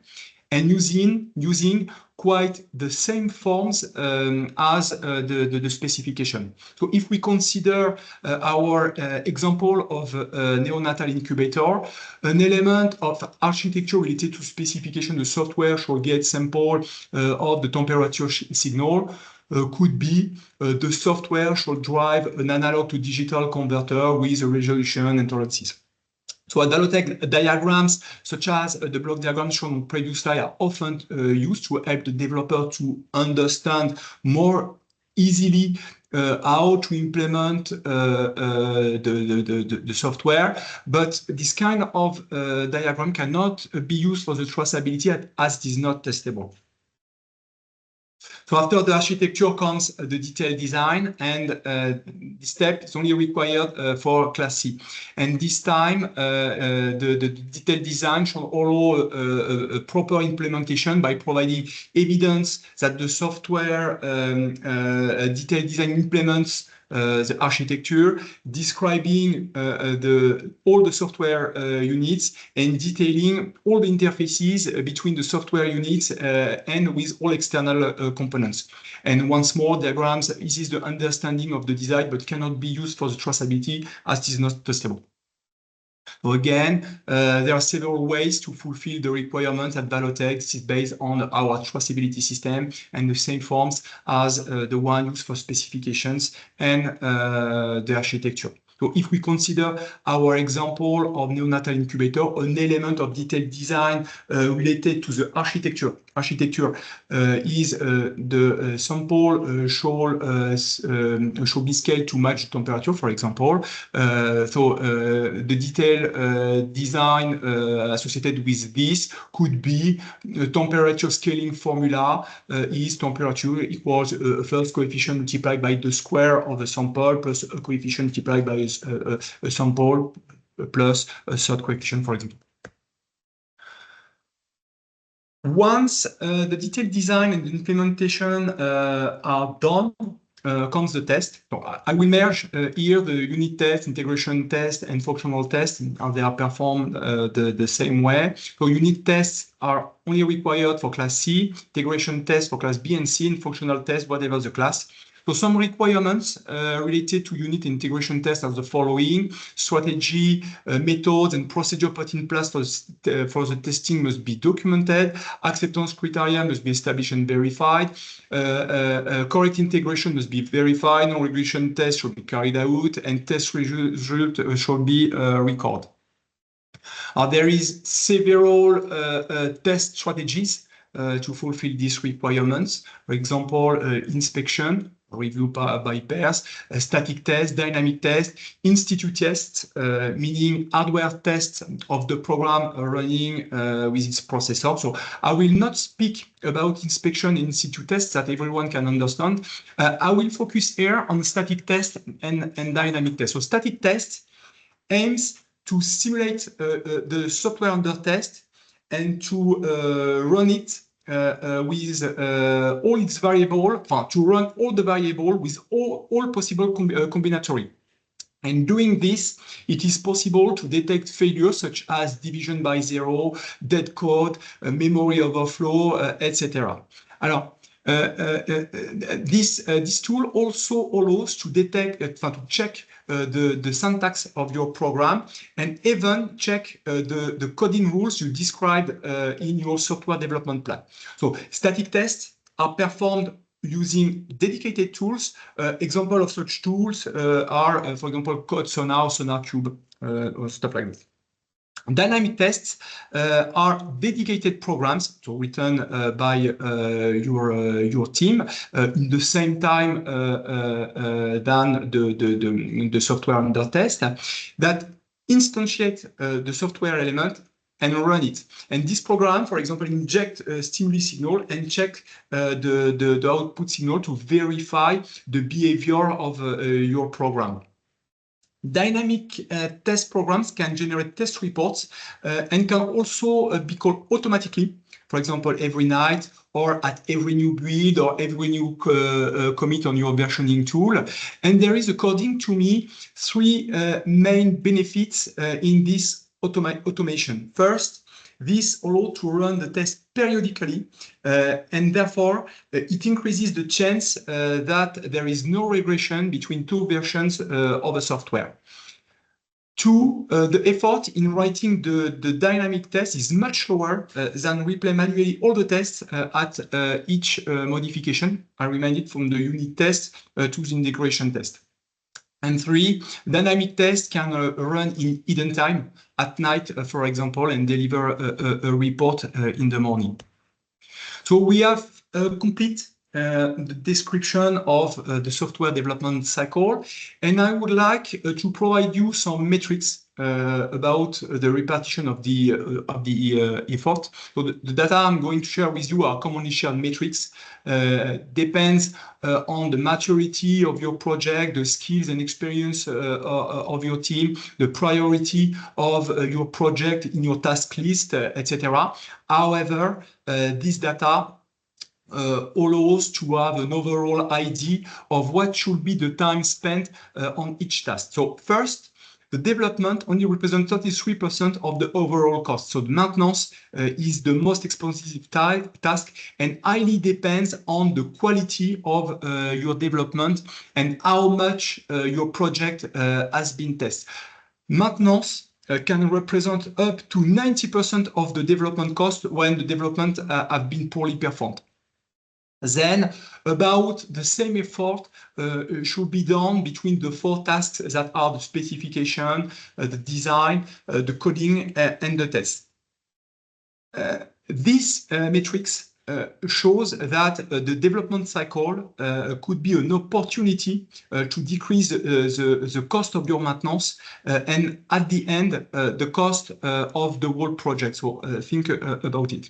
and using quite the same forms as the specification. So if we consider our example of a neonatal incubator, an element of architecture related to specification, the software should get sample of the temperature signal, could be the software should drive an analog to digital converter with a resolution and tolerances. So at ValoTec, diagrams such as the block diagram shown on previous slide are often used to help the developer to understand more easily how to implement the software. But this kind of diagram cannot be used for the traceability as it is not testable. So after the architecture comes the detailed design, and this step is only required for class C. And this time, the detailed design should allow a proper implementation by providing evidence that the software detailed design implements the architecture, describing all the software units, and detailing all the interfaces between the software units and with all external components. And once more, diagrams eases the understanding of the design, but cannot be used for the traceability as it is not testable. So again, there are several ways to fulfill the requirements at ValoTec. This is based on our traceability system and the same forms as the one used for specifications and the architecture. So if we consider our example of neonatal incubator, an element of detailed design related to the architecture. Architecture is the sample should be scaled to match temperature, for example. So the detailed design associated with this could be the temperature scaling formula is temperature equals a first coefficient multiplied by the square of the sample plus a coefficient multiplied by a sample plus a third coefficient, for example. Once the detailed design and the implementation are done, comes the test. So I will merge here the unit test, integration test, and functional test, and they are performed the same way. So unit tests are only required for class C, integration test for class B and C, and functional test, whatever the class. So some requirements related to unit integration tests are the following: strategy, methods, and procedure put in place for the testing must be documented. Acceptance criteria must be established and verified. Correct integration must be verified. No regression tests should be carried out, and test result should be recorded. There is several test strategies to fulfill these requirements. For example, inspection, review by pairs, static test, dynamic test, institute tests, meaning hardware tests of the program running with its processor. So I will not speak about inspection in situ tests that everyone can understand. I will focus here on static test and dynamic test. So static test aims to simulate the software under test and to run it with all its variables, to run all the variables with all possible combinatory. And doing this, it is possible to detect failures such as division by zero, dead code, memory overflow, etc. Alors, this tool also allows to detect, to check the syntax of your program and even check the coding rules you described in your software development plan. So static tests are performed using dedicated tools. Example of such tools are, for example, Code Sonar, SonarCube, or stuff like this. Dynamic tests are dedicated programs so written by your team in the same time than the software under test that instantiate the software element and run it. And this program, for example, inject a stimuli signal and check the output signal to verify the behavior of your program. Dynamic test programs can generate test reports and can also be called automatically, for example, every night or at every new build or every new commit on your versioning tool. And there is, according to me, three main benefits in this automation. First, this allows to run the test periodically, and therefore it increases the chance that there is no regression between two versions of a software. Two, the effort in writing the dynamic test is much lower than replay manually all the tests at each modification. I remind it from the unit test to the integration test. And three, dynamic tests can run in hidden time at night, for example, and deliver a report in the morning. So we have complete the description of the software development cycle, and I would like to provide you some metrics about the repartition of the effort. So the data I'm going to share with you are commonly shared metrics. Depends on the maturity of your project, the skills and experience of your team, the priority of your project in your task list, etc. However, this data allows to have an overall idea of what should be the time spent on each task. So first, the development only represents 33% of the overall cost. So the maintenance is the most expensive task and highly depends on the quality of your development and how much your project has been tested. Maintenance can represent up to 90% of the development cost when the development have been poorly performed. Then about the same effort should be done between the four tasks that are the specification, the design, the coding, and the test. This matrix shows that the development cycle could be an opportunity to decrease the cost of your maintenance and at the end the cost of the whole project. So think about it.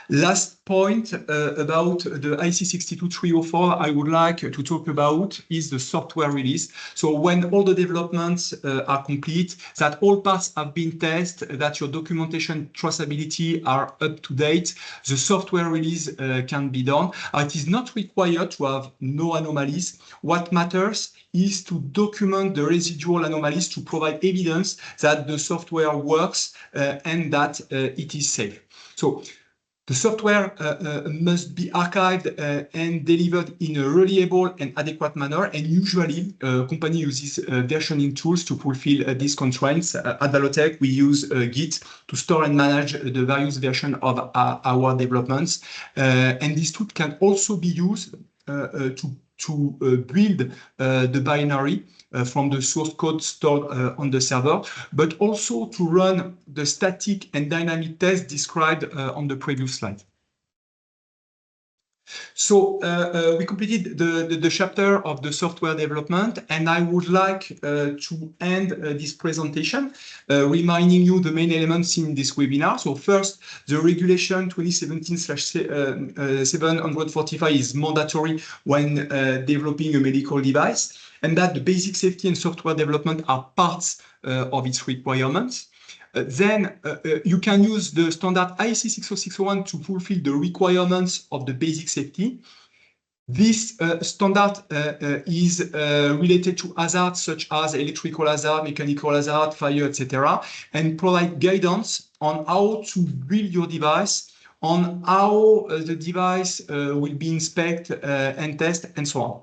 Last point about the IC 62304 I would like to talk about is the software release. So when all the developments are complete, that all parts have been tested, that your documentation traceability are up to date, the software release can be done. It is not required to have no anomalies. What matters is to document the residual anomalies to provide evidence that the software works and that it is safe. So The software must be archived and delivered in a reliable and adequate manner. And usually, company uses versioning tools to fulfill these constraints. At ValoTec, we use Git to store and manage the various versions of our developments. And this tool can also be used to build the binary from the source code stored on the server, but also to run the static and dynamic tests described on the previous slide. So we completed the chapter of the software development, and I would like to end this presentation reminding you the main elements in this webinar. So first, the regulation 2017/745 is mandatory when developing a medical device, and that the basic safety and software development are parts of its requirements. Then you can use the standard IEC 60601 to fulfill the requirements of the basic safety. This standard is related to hazards such as electrical hazard, mechanical hazard, fire, etc., and provide guidance on how to build your device, on how the device will be inspected and tested, and so on.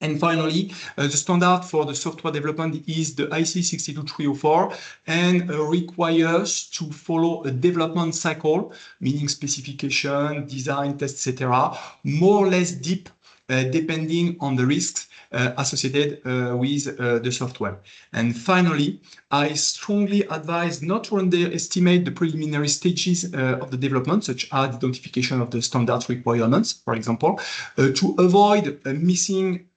And finally, the standard for the software development is the IEC 62304 and requires to follow a development cycle, meaning specification, design, test, etc., more or less deep, depending on the risks associated with the software. And finally, I strongly advise not to underestimate the preliminary stages of the development, such as identification of the standard requirements, for example, to avoid missing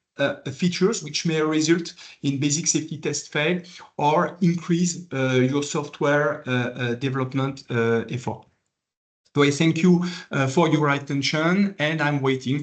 features which may result in basic safety test fail or increase your software development effort. So I thank you for your attention, and I'm waiting